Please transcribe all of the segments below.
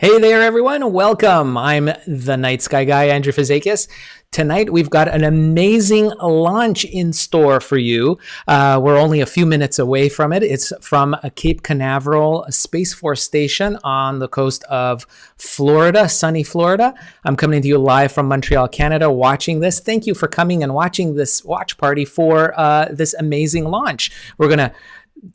Hey there, everyone. Welcome. I'm the Night Sky Guy, Andrew Fazakis. Tonight, we've got an amazing launch in store for you. We're only a few minutes away from it. It's from Cape Canaveral Space Force Station on the coast of Florida, sunny Florida. I'm coming to you live from Montreal, Canada, watching this. Thank you for coming and watching this watch party for this amazing launch. We're going to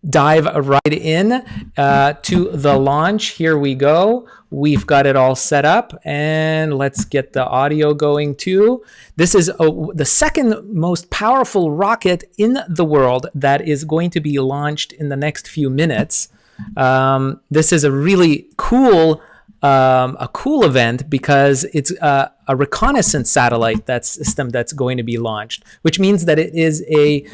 dive right in to the launch. Here we go. We've got it all set up, and let's get the audio going too. This is the second most powerful rocket in the world that is going to be launched in the next few minutes. This is a really cool event because it's a reconnaissance satellite system that's going to be launched, which means that it is a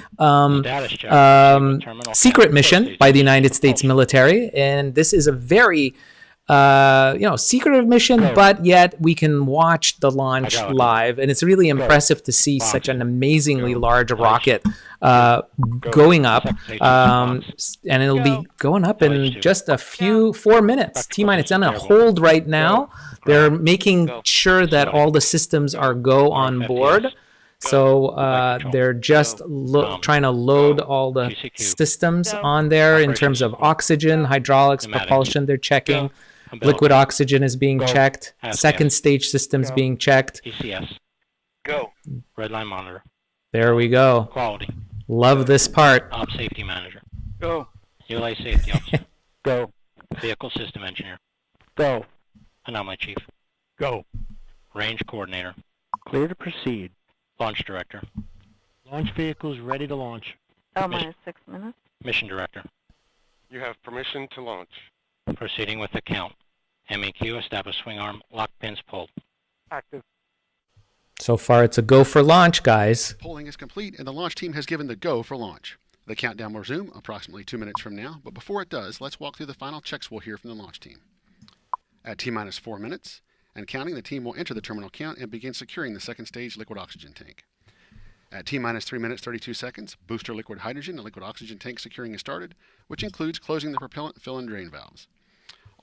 secret mission by the United States military, and this is a very secretive mission, but yet we can watch the launch live, and it's really impressive to see such an amazingly large rocket going up, and it'll be going up in just a 4 minutes. T-minus on a hold right now. They're making sure that all the systems are go on board. So they're just trying to load all the systems on there in terms of oxygen, hydraulics, propulsion. They're checking. Liquid oxygen is being checked. Second stage systems being checked. ECS. Go. Red line monitor. There we go. Quality. Love this part. Op safety manager. Go. Eli safety officer. Go. Vehicle system engineer. Go. Anomaly chief. Go. Range coordinator. Clear to proceed. Launch director. Launch vehicles ready to launch. Minus 6 minutes. Mission director. You have permission to launch. Proceeding with the count. MEQ, establish swing arm, lock pins pulled. Active. So far, it's a go for launch, guys. Polling is complete, and the launch team has given the go for launch. The countdown will resume approximately 2 minutes from now, but before it does, let's walk through the final checks we'll hear from the launch team. At T-minus 4 minutes, and counting, the team will enter the terminal count and begin securing the second stage liquid oxygen tank. At T-minus 3 minutes 32 seconds, booster liquid hydrogen and liquid oxygen tank securing is started, which includes closing the propellant fill and drain valves.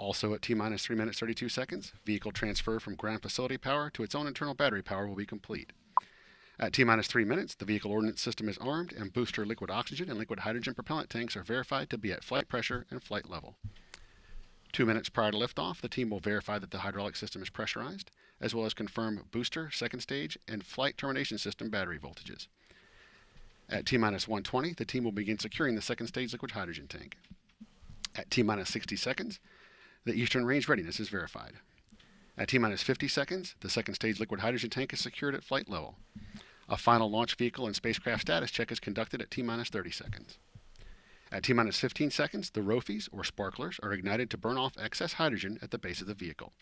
Also at T-minus 3 minutes 32 seconds, vehicle transfer from ground facility power to its own internal battery power will be complete. At T-minus 3 minutes, the vehicle ordnance system is armed and booster liquid oxygen and liquid hydrogen propellant tanks are verified to be at flight pressure and flight level. 2 minutes prior to liftoff, the team will verify that the hydraulic system is pressurized, as well as confirm booster, second stage, and flight termination system battery voltages. At T-minus 120, the team will begin securing the second stage liquid hydrogen tank. At T-minus 60 seconds, the eastern range readiness is verified. At T-minus 50 seconds, the second stage liquid hydrogen tank is secured at flight level. A final launch vehicle and spacecraft status check is conducted at T-minus 30 seconds. At T-minus 15 seconds, the ROFIs, or sparklers, are ignited to burn off excess hydrogen at the base of the vehicle.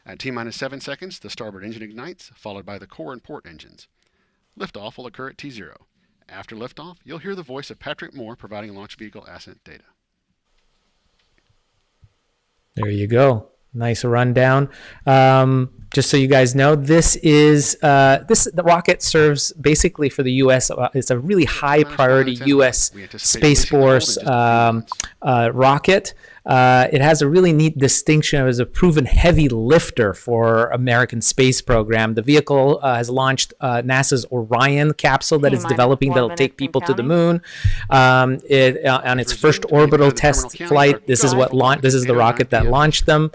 At T-minus 7 seconds, the starboard engine ignites, followed by the core and port engines. Liftoff will occur at T0. After liftoff, you'll hear the voice of Patrick Moore providing launch vehicle ascent data. There you go. Nice rundown. Just so you guys know, the rocket serves basically for the U.S. It's a really high priority U.S. Space Force rocket. It has a really neat distinction as a proven heavy lifter for American space program. The vehicle has launched NASA's Orion capsule that is developing that'll take people to the moon. On its first orbital test flight, this is the rocket that launched them.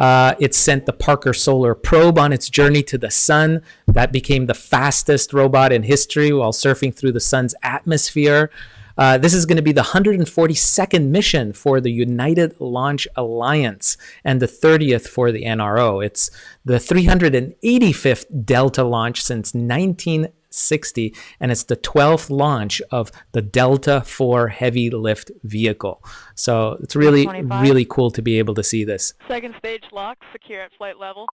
It sent the Parker Solar Probe on its journey to the sun. That became the fastest robot in history while surfing through the sun's atmosphere. This is going to be the 142nd mission for the United Launch Alliance and the 30th for the NRO. It's the 385th Delta launch since 1960, and it's the 12th launch of the Delta IV heavy lift vehicle. So it's really, really cool to be able to see this. Second stage lock, secure at flight level.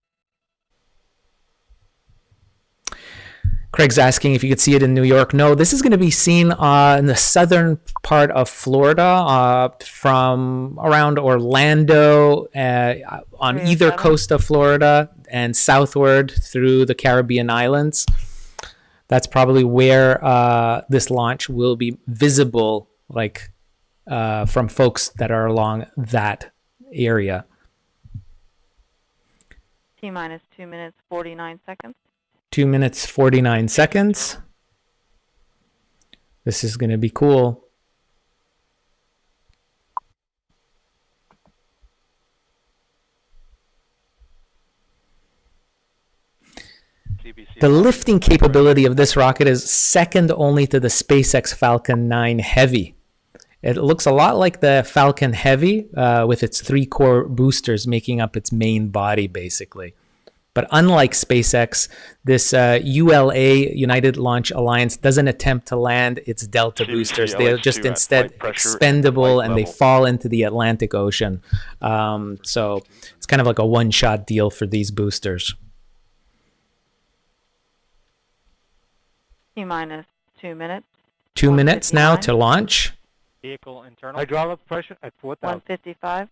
Craig's asking if you could see it in New York. No, this is going to be seen in the southern part of Florida, from around Orlando, on either coast of Florida and southward through the Caribbean islands. That's probably where this launch will be visible, from folks that are along that area. T-minus 2 minutes, 49 seconds. 2 minutes, 49 seconds. This is going to be cool. The lifting capability of this rocket is second only to the SpaceX Falcon 9 Heavy. It looks a lot like the Falcon Heavy with its 3 core boosters making up its main body, basically. But unlike SpaceX, this ULA, United Launch Alliance, doesn't attempt to land its Delta boosters. They are just instead expendable and they fall into the Atlantic Ocean. So it's kind of like a one-shot deal for these boosters. T-minus 2 minutes. 2 minutes now to launch. Vehicle internal. Hydraulic pressure at 4,000. 155.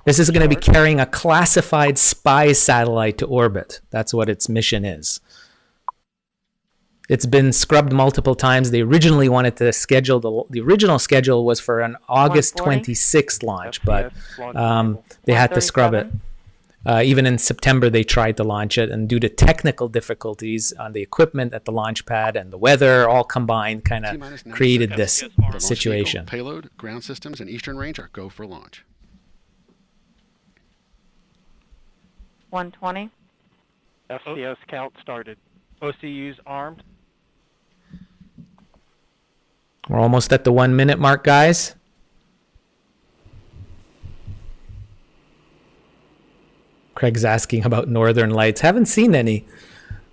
This is going to be carrying a classified spy satellite to orbit. That's what its mission is. It's been scrubbed multiple times. They originally wanted to schedule, the original schedule was for an August 26th launch, but they had to scrub it. Even in September, they tried to launch it, and due to technical difficulties on the equipment at the launch pad and the weather, all combined, kind of created this situation. Payload, ground systems, and Eastern Range are go for launch. 120. FCS count started. OCU's armed. We're almost at the 1 minute mark, guys. Craig's asking about Northern Lights. Haven't seen any.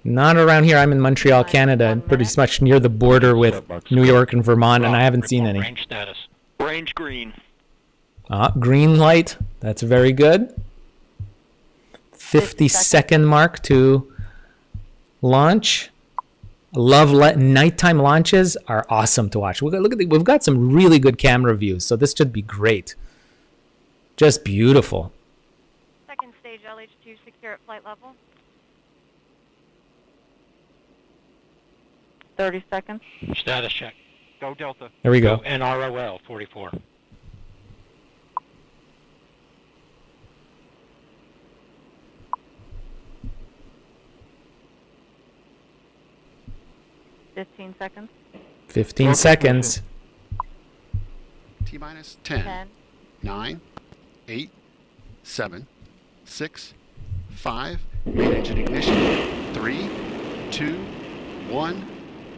Not around here. I'm in Montreal, Canada, and pretty much near the border with New York and Vermont, and I haven't seen any. Range status. Range green. Green light. That's very good. 50-second mark to launch. Love nighttime launches are awesome to watch. We've got some really good camera views, so this should be great. Just beautiful. Second stage LH2 secure at flight level. 30 seconds. Status check. Go Delta. There we go. NROL 44. Fifteen seconds. 15 seconds. T-minus 10, 9, 8, 7, 6, 5, main engine ignition, 3, 2, 1,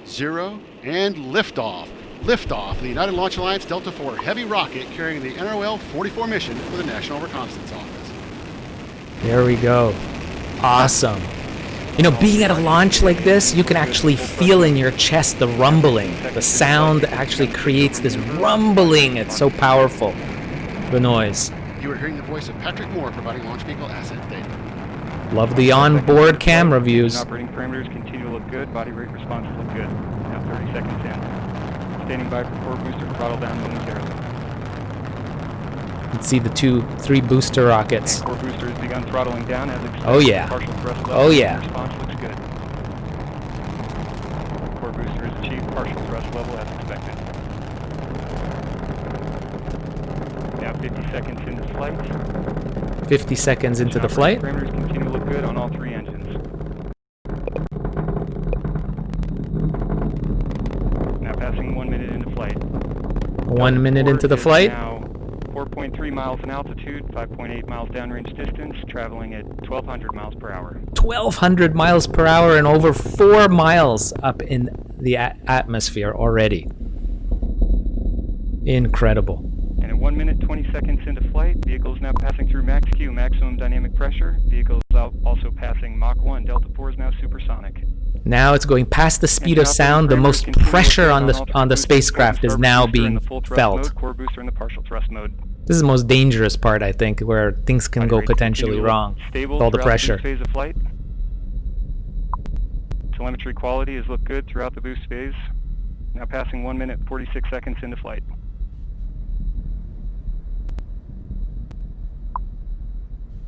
0, and liftoff. Liftoff, the United Launch Alliance Delta IV Heavy rocket carrying the NROL 44 mission for the National Reconnaissance Office. There we go. Awesome. You know, being at a launch like this, you can actually feel in your chest the rumbling. The sound actually creates this rumbling. It's so powerful, the noise. You are hearing the voice of Patrick Moore providing launch vehicle asset data. Love the onboard camera views. Operating parameters continue to look good. Body rate responses look good. Now 30 seconds in. Standing by for core booster throttle down momentarily. You can see the 3 booster rockets. And core booster has begun throttling down as expected. Oh yeah. Partial thrust level. Oh yeah. Response looks good. Core booster has achieved partial thrust level as expected. Now 50 seconds into flight. 50 seconds into the flight. Parameters continue to look good on all 3 engines. Now passing 1 minute into flight. 1 minute into the flight. Now 4.3 miles in altitude, 5.8 miles downrange distance, traveling at 1,200 miles per hour. 1,200 miles per hour and over 4 miles up in the atmosphere already. Incredible. And at 1 minute 20 seconds into flight, vehicle is now passing through max Q, maximum dynamic pressure. Vehicle is also passing Mach 1. Delta 4 is now supersonic. Now it's going past the speed of sound. The most pressure on the spacecraft is now being felt. Core booster in the partial thrust mode. This is the most dangerous part, I think, where things can go potentially wrong with all the pressure. Phase of flight. Telemetry quality has looked good throughout the boost phase. Now passing 1 minute 46 seconds into flight.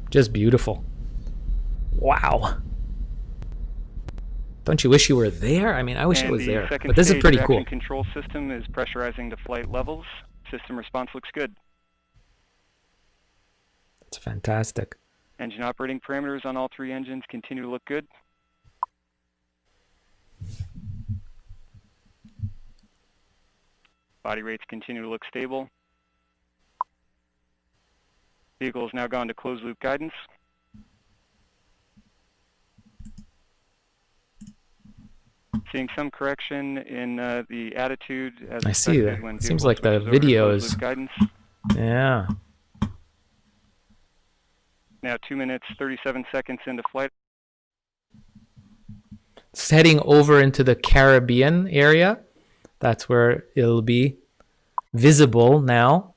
Just beautiful. Wow. Don't you wish you were there? I mean, I wish I was there. But this is pretty cool. The control system is pressurizing to flight levels. System response looks good. It's fantastic. Engine operating parameters on all 3 engines continue to look good. Body rates continue to look stable. Vehicle has now gone to closed loop guidance. Seeing some correction in the attitude as I see that. when It seems vehicle like the switches over to video closed is... loop guidance. Yeah. Now 2 minutes 37 seconds into flight. It's heading over into the Caribbean area. That's where it'll be visible now.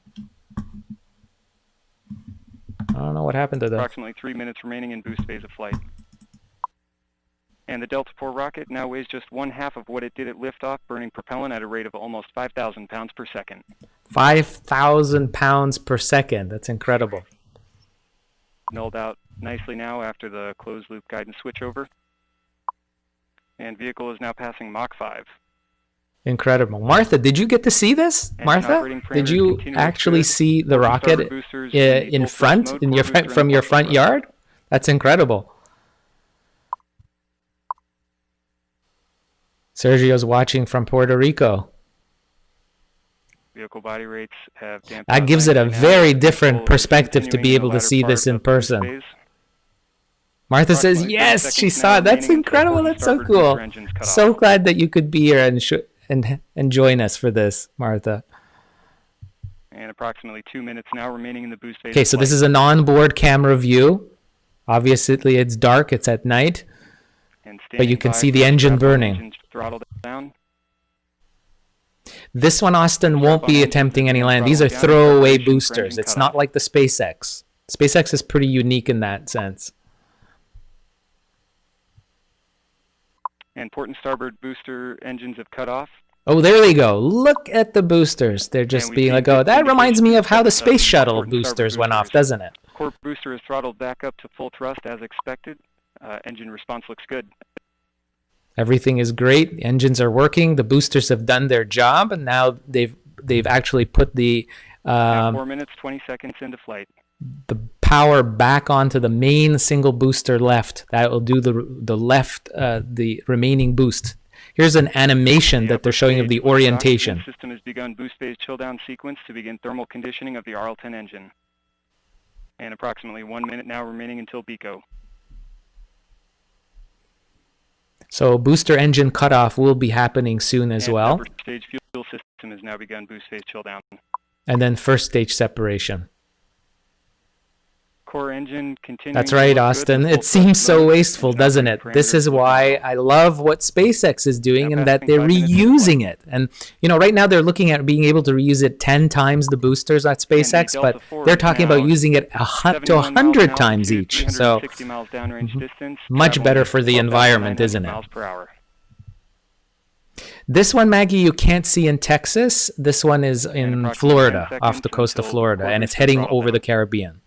I don't know what happened to the... Approximately 3 minutes remaining in boost phase of flight. And the Delta IV rocket now weighs just 1/2 of what it did at liftoff, burning propellant at a rate of almost 5,000 pounds per second. 5,000 pounds per second. That's incredible. Nulled out nicely now after the closed loop guidance switchover. And vehicle is now passing Mach 5. Incredible. Martha, did you get to see this? Martha, did you actually see the rocket in front, from your front yard? That's incredible. Sergio's watching from Puerto Rico. Vehicle body rates have damped. That gives it a very different perspective to be able to see this in person. Martha says, yes, she saw it. That's incredible. That's so cool. So glad that you could be here and join us for this, Martha. And approximately 2 minutes now remaining in the boost phase. Okay, so this is an onboard camera view. Obviously, it's dark. It's at night. But you can see the engine burning. Throttle down. This one, Austin, won't be attempting any land. These are throwaway boosters. It's not like the SpaceX. SpaceX is pretty unique in that sense. And port and starboard booster engines have cut off. Oh, there they go. Look at the boosters. They're just being like, oh, that reminds me of how the space shuttle boosters went off, doesn't it? Core booster is throttled back up to full thrust as expected. Engine response looks good. Everything is great. Engines are working. The boosters have done their job, and now they've actually put the 4 minutes 20 seconds into flight. The power back onto the main single booster left. That will do the remaining boost. Here's an animation that they're showing of the orientation. The system has begun boost phase chill down sequence to begin thermal conditioning of the RL-10 engine. And approximately 1 minute now remaining until BECO. So booster engine cutoff will be happening soon as well. Upper stage fuel system has now begun boost phase chill down. And then first stage separation. Core engine continuing. That's to right, look good. Austin. The It full seems thrust so mode, wasteful, engine doesn't it? operating This is parameters looking why well. I love what SpaceX is doing Now and that passing they're 5 minutes into reusing flight. it. And, you know, right now they're looking at being able to reuse it 10 times the boosters at SpaceX, Delta but 4 they're is talking now about using it to 71 miles 100 in times altitude, each. So 360 miles downrange distance, much traveling better at for the 12,900 environment, isn't it? miles per hour. this one, Maggie, you can't see in Texas. This one is in approximately 10 Florida, seconds off the coast of until Florida, core and it's booster heading throttle over the down. Caribbean.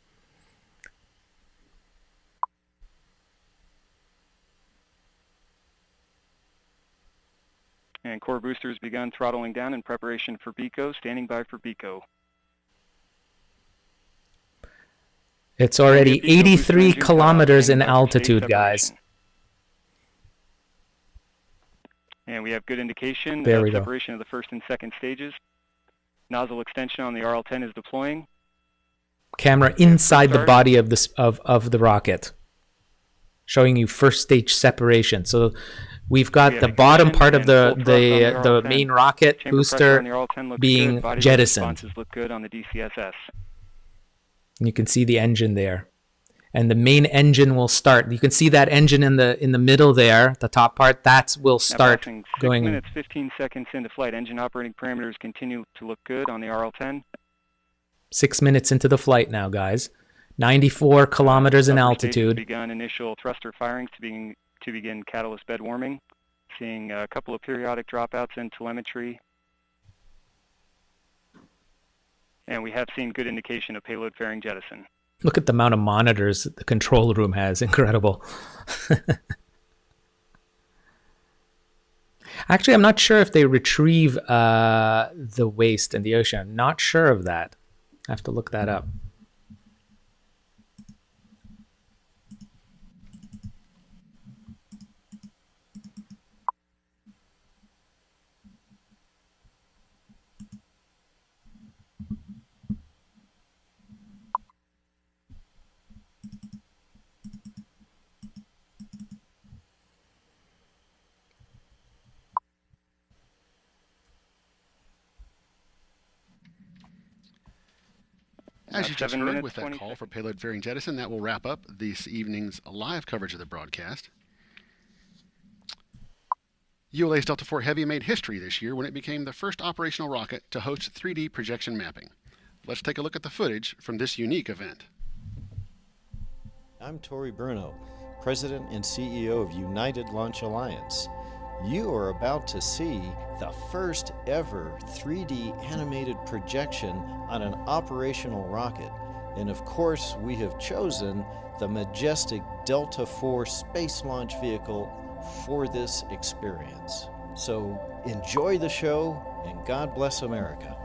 And core boosters begun throttling down in preparation for BECO, standing by for BECO. It's already BECO booster 83 engine cut off, kilometers in standing by for stage altitude, guys. separation. And we have good indication There of we go. separation of the first and second stages. Nozzle extension on the RL-10 is deploying. Camera inside the start. body of this of the rocket, showing you first stage separation. So we've got We have the bottom ignition part of and the full thrust on the RL-10. main rocket Chamber pressure booster on the RL-10 looks being good. Body jettisoned. responses look good on the DCSS. You can see the engine there, and the main engine will start. You can see that engine in the middle there, the top part. That will Now start passing 6 going. minutes, 15 seconds into flight. Engine operating parameters continue to look good on the RL-10. 6 minutes into the flight now, guys. 94 kilometers in Upper stages altitude. begun initial thruster firings to begin catalyst bed warming. Seeing a couple of periodic dropouts in telemetry. And we have seen good indication of payload fairing jettison. Look at the amount of monitors the control room has. Incredible. Actually, I'm not sure if they retrieve the waste in the ocean. I'm not sure of that. I have to look that up. As you just 7 heard minutes, with that 20 call seconds. for payload fairing jettison, that will wrap up this evening's live coverage of the broadcast. ULA's Delta IV Heavy made history this year when it became the first operational rocket to host 3D projection mapping. Let's take a look at the footage from this unique event. I'm Tori Bruno, President and CEO of United Launch Alliance. You are about to see the first ever 3D animated projection on an operational rocket. And of course, we have chosen the majestic Delta IV space launch vehicle for this experience. So enjoy the show and God bless America.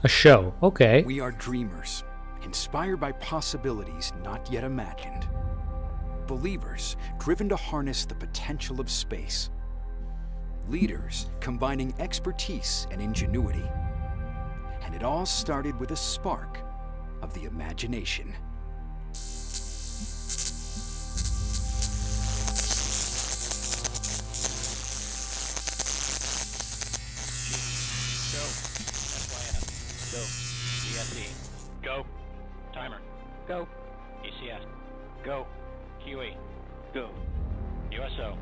A show. Okay. We are dreamers, inspired by possibilities not yet imagined. Believers, driven to harness the potential of space. Leaders, combining expertise and ingenuity. And it all started with a spark of the imagination. Go. FYF. Go. DSE. Go. Timer. Go. ECS. Go. QE. Go. USO.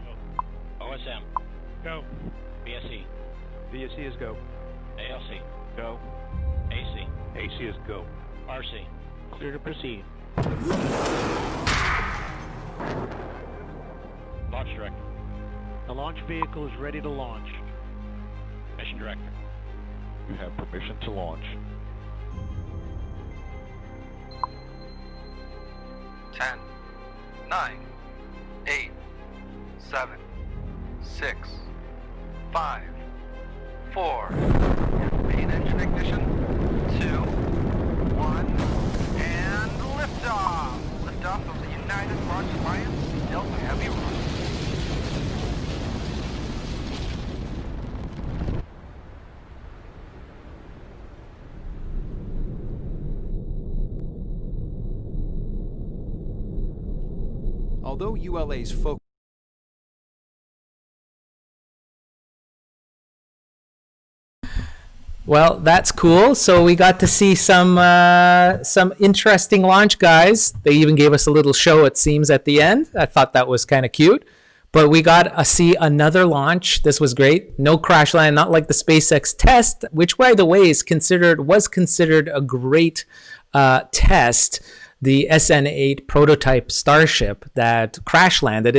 Go. OSM. Go. BSE. BSE is go. ALC. Go. AC. AC is go. RC. Clear to proceed. Launch Director. The launch vehicle is ready to launch. Mission Director. You have permission to launch. 10, 9, 8, 7, 6, 5, 4. Main engine ignition. 2, 1, and liftoff. Liftoff of the United Launch Alliance Delta Heavy rocket. Although ULA's focus Well, that's cool. So we got to see some interesting launch, guys. They even gave us a little show, it seems, at the end. I thought that was kind of cute. But we got to see another launch. This was great. No crash land, not like the SpaceX test, which, by the way, was considered a great test. The SN8 prototype Starship that crash landed.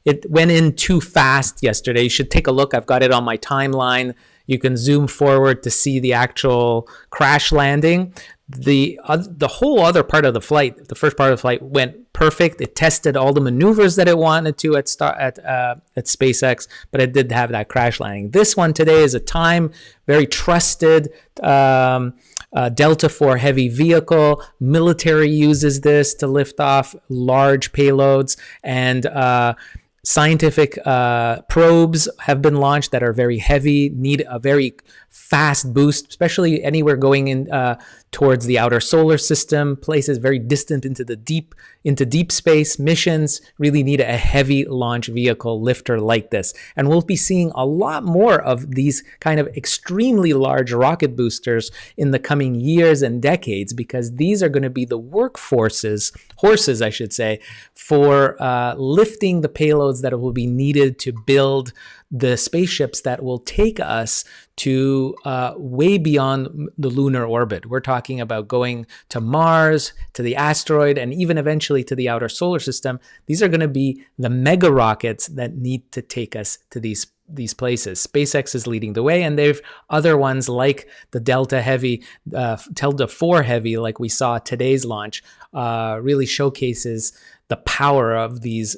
It went in too fast yesterday. You should take a look. I've got it on my timeline. You can zoom forward to see the actual crash landing. The whole other part of the flight, the first part of the flight, went perfect. It tested all the maneuvers that it wanted to at SpaceX, but it did have that crash landing. This one today is a very trusted Delta IV heavy vehicle. Military uses this to lift off large payloads, and scientific probes have been launched that are very heavy, need a very fast boost, especially anywhere going in towards the outer solar system, places very distant into deep space. Missions really need a heavy launch vehicle lifter like this. And we'll be seeing a lot more of these kind of extremely large rocket boosters in the coming years and decades, because these are going to be the horses, I should say, for lifting the payloads that will be needed to build the spaceships that will take us to way beyond the lunar orbit. We're talking about going to Mars, to the asteroid, and even eventually to the outer solar system. These are going to be the mega rockets that need to take us to these places. SpaceX is leading the way, and they've other ones like the Delta IV Heavy, like we saw today's launch, really showcases the power of these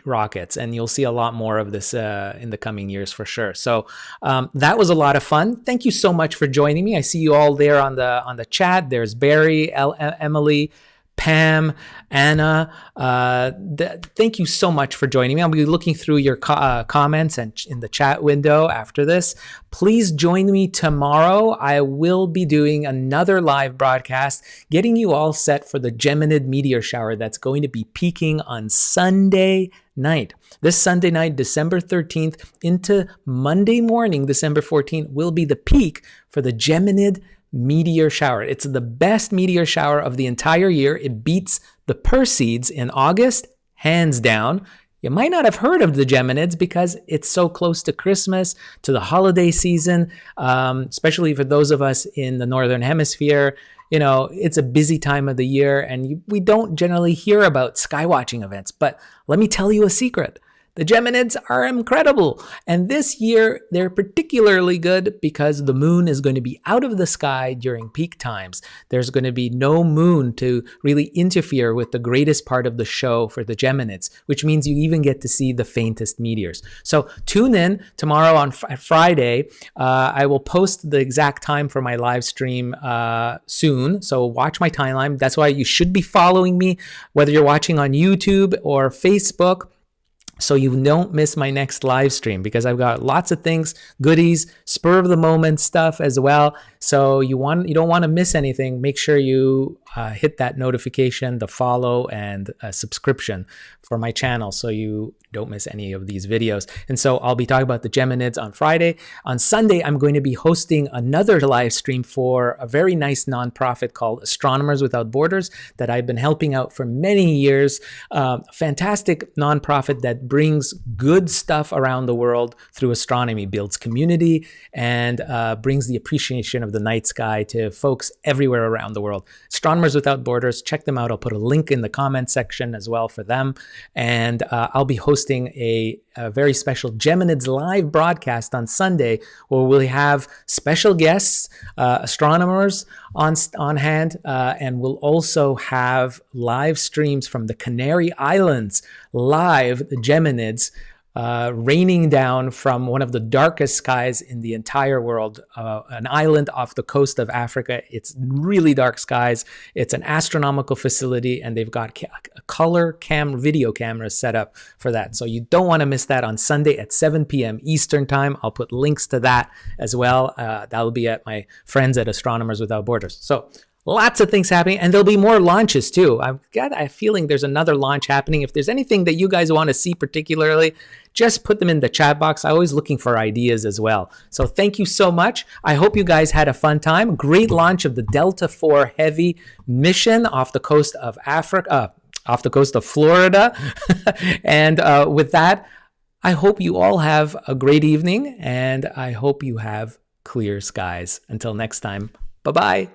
rockets, and you'll see a lot more of this in the coming years for sure. So that was a lot of fun. Thank you so much for joining me. I see you all there on the chat. There's Barry, Emily, Pam, Anna. Thank you so much for joining me. I'll be looking through your comments and in the chat window after this. Please join me tomorrow. I will be doing another live broadcast, getting you all set for the Geminid meteor shower that's going to be peaking on Sunday night. This Sunday night, December 13th, into Monday morning, December 14th, will be the peak for the Geminid meteor shower. It's the best meteor shower of the entire year. It beats the Perseids in August, hands down. You might not have heard of the Geminids because it's so close to Christmas, to the holiday season, especially for those of us in the Northern Hemisphere. You know, it's a busy time of the year, and we don't generally hear about skywatching events. But let me tell you a secret. The Geminids are incredible. And this year, they're particularly good because the moon is going to be out of the sky during peak times. There's going to be no moon to really interfere with the greatest part of the show for the Geminids, which means you even get to see the faintest meteors. So tune in tomorrow on Friday. I will post the exact time for my live stream soon. So watch my timeline. That's why you should be following me, whether you're watching on YouTube or Facebook, so you don't miss my next live stream, because I've got lots of things, goodies, spur of the moment stuff as well. So you don't want to miss anything. Make sure you hit that notification, the follow, and subscription for my channel so you don't miss any of these videos. And so I'll be talking about the Geminids on Friday. On Sunday, I'm going to be hosting another live stream for a very nice nonprofit called Astronomers Without Borders that I've been helping out for many years. Fantastic nonprofit that brings good stuff around the world through astronomy, builds community, and brings the appreciation of the night sky to folks everywhere around the world. Astronomers Without Borders, check them out. I'll put a link in the comment section as well for them. And I'll be hosting a very special Geminids live broadcast on Sunday, where we'll have special guests, astronomers on hand, and we'll also have live streams from the Canary Islands, live, the Geminids, raining down from one of the darkest skies in the entire world, an island off the coast of Africa. It's really dark skies. It's an astronomical facility, and they've got color video cameras set up for that. So you don't want to miss that on Sunday at 7 p.m. Eastern Time. I'll put links to that as well. That'll be at my friends at Astronomers Without Borders. So Lots of things happening, and there'll be more launches too. I've got a feeling there's another launch happening. If there's anything that you guys want to see particularly, just put them in the chat box. I'm always looking for ideas as well. So thank you so much. I hope you guys had a fun time. Great launch of the Delta IV Heavy mission off the coast of Africa, off the coast of Florida. And with that, I hope you all have a great evening, and I hope you have clear skies. Until next time, bye-bye.